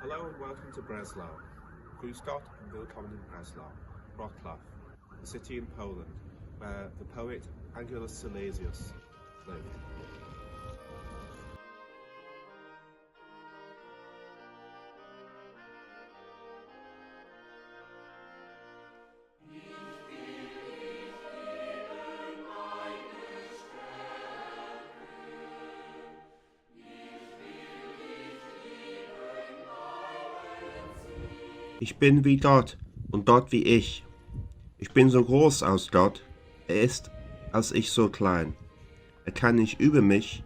Hello and welcome to Breslau. Grüß Gott und willkommen in Breslau, Wrocław, a city in Poland, where the poet Angelus Silesius lived. Ich bin wie Gott und Gott wie ich. Ich bin so groß als Gott, er ist als ich so klein. Er kann nicht über mich,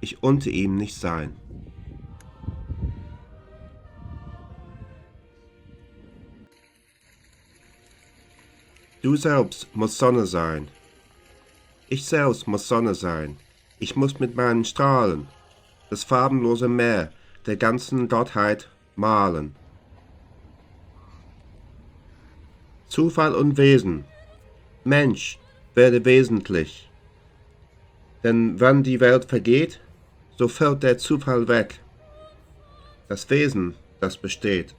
ich unter ihm nicht sein. Du selbst musst Sonne sein. Ich selbst muss Sonne sein. Ich muss mit meinen Strahlen das farbenlose Meer der ganzen Gottheit malen. Zufall und Wesen. Mensch, werde wesentlich. Denn wenn die Welt vergeht, so fällt der Zufall weg. Das Wesen, das besteht.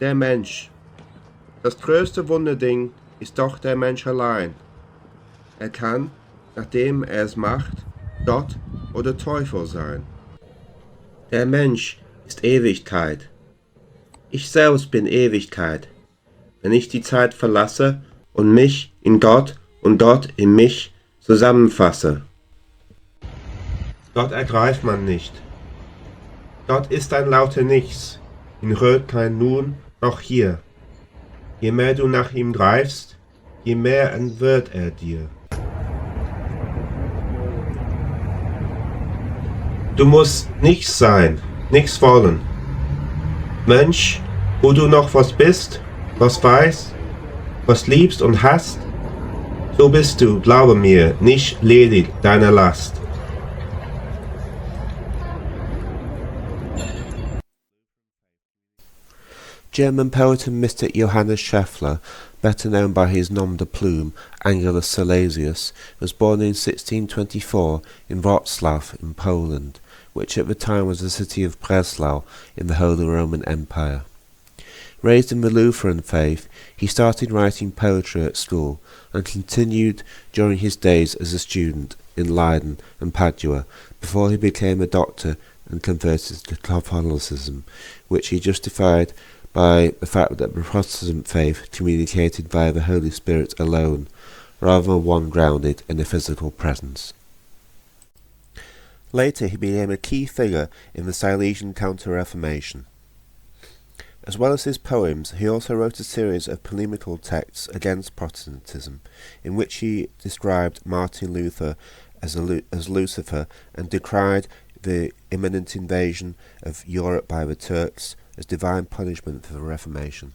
Der Mensch. Das größte Wunderding ist doch der Mensch allein. Er kann, nachdem er es macht, Gott oder Teufel sein. Der Mensch ist Ewigkeit. Ich selbst bin Ewigkeit, wenn ich die Zeit verlasse und mich in Gott und Gott in mich zusammenfasse. Gott ergreift man nicht. Gott ist ein lauter Nichts, ihn rührt kein Nun noch hier. Je mehr du nach ihm greifst, je mehr entwirrt er dir. Du musst nichts sein, nichts wollen. Mensch, wo du noch was bist, was weißt, was liebst und hast, so bist du, glaube mir, nicht ledig deiner Last. German poet and mystic Johannes Scheffler, better known by his nom de plume, Angelus Silesius, was born in 1624 in Wrocław in Poland, which at the time was the city of Breslau in the Holy Roman Empire. Raised in the Lutheran faith, he started writing poetry at school and continued during his days as a student in Leiden and Padua before he became a doctor and converted to Catholicism, which he justified by the fact that the Protestant faith communicated via the Holy Spirit alone, rather than one grounded in a physical presence. Later he became a key figure in the Silesian Counter-Reformation. As well as his poems, he also wrote a series of polemical texts against Protestantism, in which he described Martin Luther as Lucifer and decried the imminent invasion of Europe by the Turks as divine punishment for the Reformation.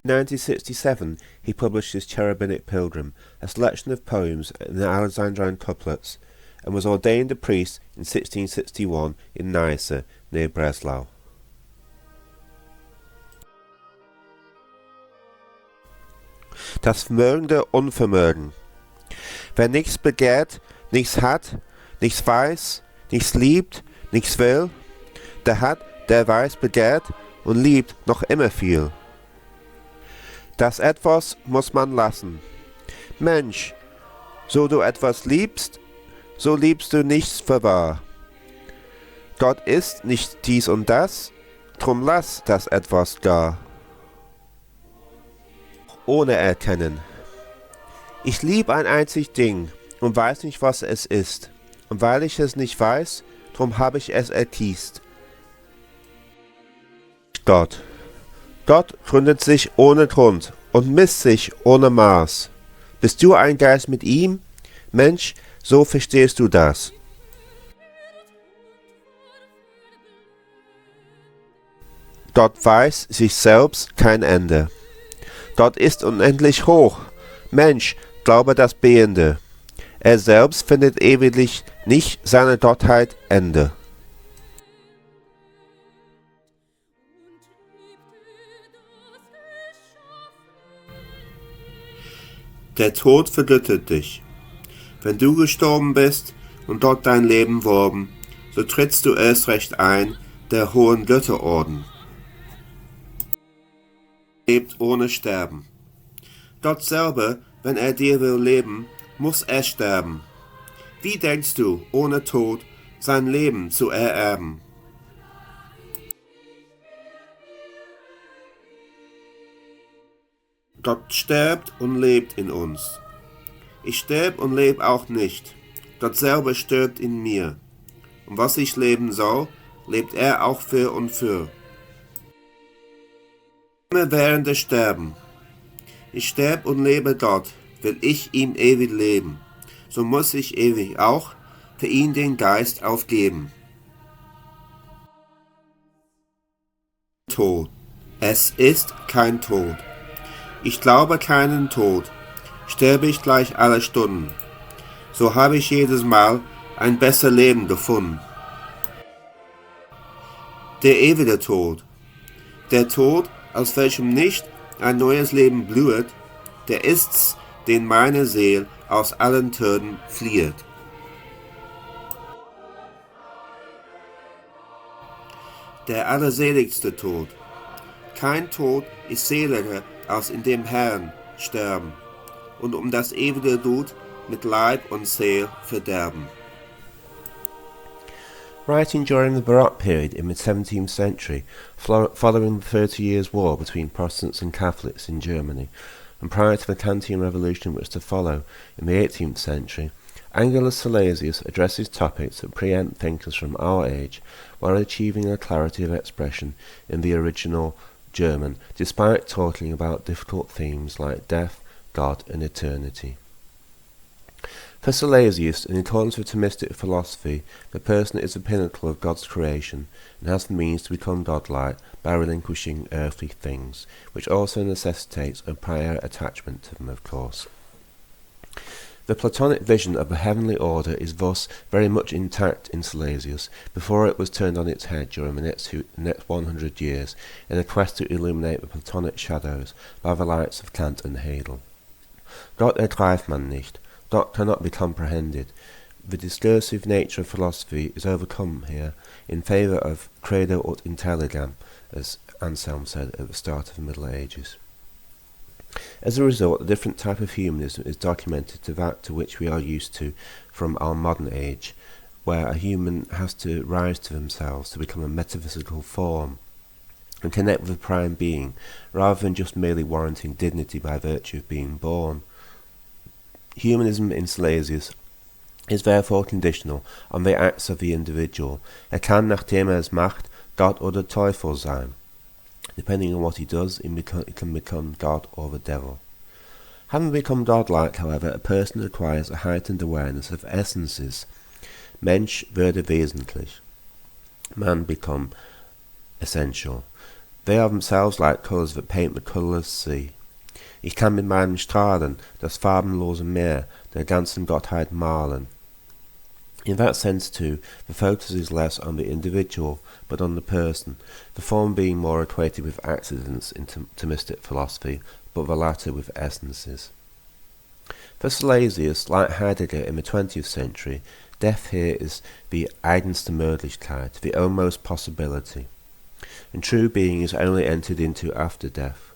In 1967 he published his Cherubic Pilgrim, a selection of poems in the Alexandrine couplets, and was ordained a priest in 1661 in Neisse, near Breslau. Das Vermögen der Unvermögen. Wer nichts begehrt, nichts hat, nichts weiß, nichts liebt, nichts will, der hat, der weiß, begehrt und liebt noch immer viel. Das Etwas muss man lassen. Mensch, so du etwas liebst, so liebst du nichts für wahr. Gott ist nicht dies und das, drum lass das Etwas gar. Ohne Erkennen. Ich lieb ein einzig Ding und weiß nicht, was es ist. Und weil ich es nicht weiß, drum hab ich es erkiest. Gott. Gott gründet sich ohne Grund und misst sich ohne Maß. Bist du ein Geist mit ihm? Mensch, so verstehst du das. Gott weiß sich selbst kein Ende. Gott ist unendlich hoch. Mensch, glaube das Behende. Er selbst findet ewiglich nicht seine Gottheit Ende. Der Tod vergöttert dich. Wenn du gestorben bist und Gott dein Leben worben, so trittst du erst recht ein, der hohen Götterorden. Lebt ohne Sterben. Gott selber, wenn dir will leben, muss sterben. Wie denkst du, ohne Tod, sein Leben zu ererben? Gott stirbt und lebt in uns. Ich sterb und leb auch nicht. Gott selber stirbt in mir. Und was ich leben soll, lebt auch für und für. Immer während des Sterben. Ich sterb und lebe Gott, will ich ihm ewig leben. So muss ich ewig auch für ihn den Geist aufgeben. Tod. Es ist kein Tod. Ich glaube keinen Tod. Sterbe ich gleich alle Stunden. So habe ich jedes Mal ein besser Leben gefunden. Der ewige Tod. Der Tod, aus welchem nicht ein neues Leben blüht, der ist's, den meine Seele aus allen Tönen flieht. Der allerseligste Tod. Kein Tod ist seliger als in dem Herrn sterben und um das ewige Gut mit Leib und Seele verderben. Writing during the Baroque period in the 17th century, following the 30 Years' War between Protestants and Catholics in Germany, and prior to the Kantian Revolution which to follow in the 18th century, Angelus Silesius addresses topics that preempt thinkers from our age while achieving a clarity of expression in the original German, despite talking about difficult themes like death, God, and eternity. For Silesius, in accordance with Thomistic philosophy, the person is the pinnacle of God's creation and has the means to become godlike by relinquishing earthly things, which also necessitates a prior attachment to them, of course. The Platonic vision of the heavenly order is thus very much intact in Silesius, before it was turned on its head during the next 100 years in a quest to illuminate the Platonic shadows by the lights of Kant and Hegel. Gott ergreift man nicht. God cannot be comprehended. The discursive nature of philosophy is overcome here in favour of credo ut intelligam, as Anselm said at the start of the Middle Ages. As a result, a different type of humanism is documented to that to which we are used to from our modern age, where a human has to rise to themselves to become a metaphysical form and connect with the prime being, rather than just merely warranting dignity by virtue of being born. Humanism in Silesius is therefore conditional on the acts of the individual. Kann, nachdem es macht, Gott oder Teufel sein. Depending on what he does, he can become God or the devil. Having become godlike, however, a person acquires a heightened awareness of essences. Mensch werde wesentlich. Man become essential. They are themselves like colours that paint the colourless sea. Ich kann mit meinen Strahlen das farbenlose Meer der ganzen Gottheit malen. In that sense, too, the focus is less on the individual, but on the person, the former being more equated with accidents in Thomistic philosophy, but the latter with essences. For Silesius, like Heidegger in the 20th century, death here is the eigenste Möglichkeit, the utmost possibility, and true being is only entered into after death.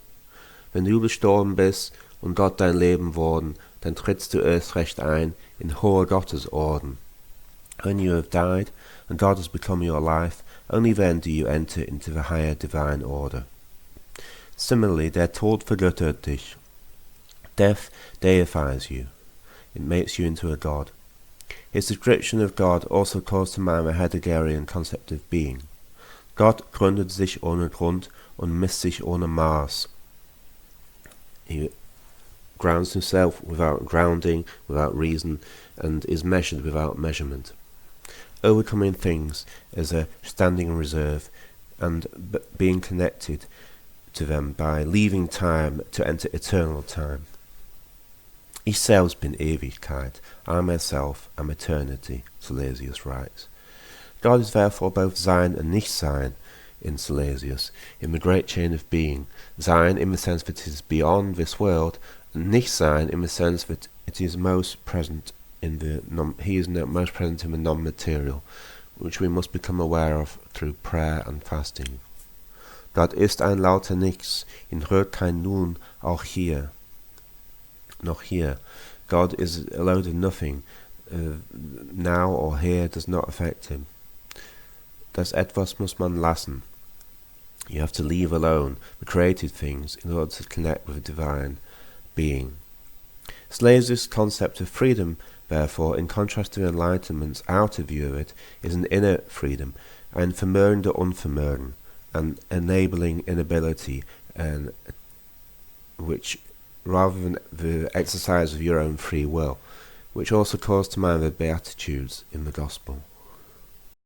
Wenn du gestorben bist und Gott dein Leben worden, dann trittst du erst recht ein in hohe Gottesorden. When you have died and God has become your life, only then do you enter into the higher divine order. Similarly, der Tod vergöttert dich. Death deifies you. It makes you into a god. His description of God also calls to mind the Heideggerian concept of being. Gott gründet sich ohne Grund und misst sich ohne Maß. He grounds himself without grounding, without reason, and is measured without measurement. Overcoming things as a standing reserve and being connected to them by leaving time to enter eternal time. Ich selbst bin Ewigkeit, I myself am eternity, Silesius writes. God is therefore both Sein and Nicht-Sein in Silesius, in the great chain of being, Sein in the sense that it is beyond this world, and Nicht-Sein in the sense that it is most present in the most present in the non-material, which we must become aware of through prayer and fasting. Dort ist ein lauter Nichts, ihn hört kein Nun, auch hier. Noch hier. God is a load of nothing. Now or here does not affect him. Das etwas muss man lassen. You have to leave alone the created things in order to connect with the divine being. Silesius' concept of freedom, therefore, in contrast to enlightenment's outer view of it, is an inner freedom, ein vermögende Unvermögen, an enabling inability, and which, rather than the exercise of your own free will, which also calls to mind the Beatitudes in the Gospel.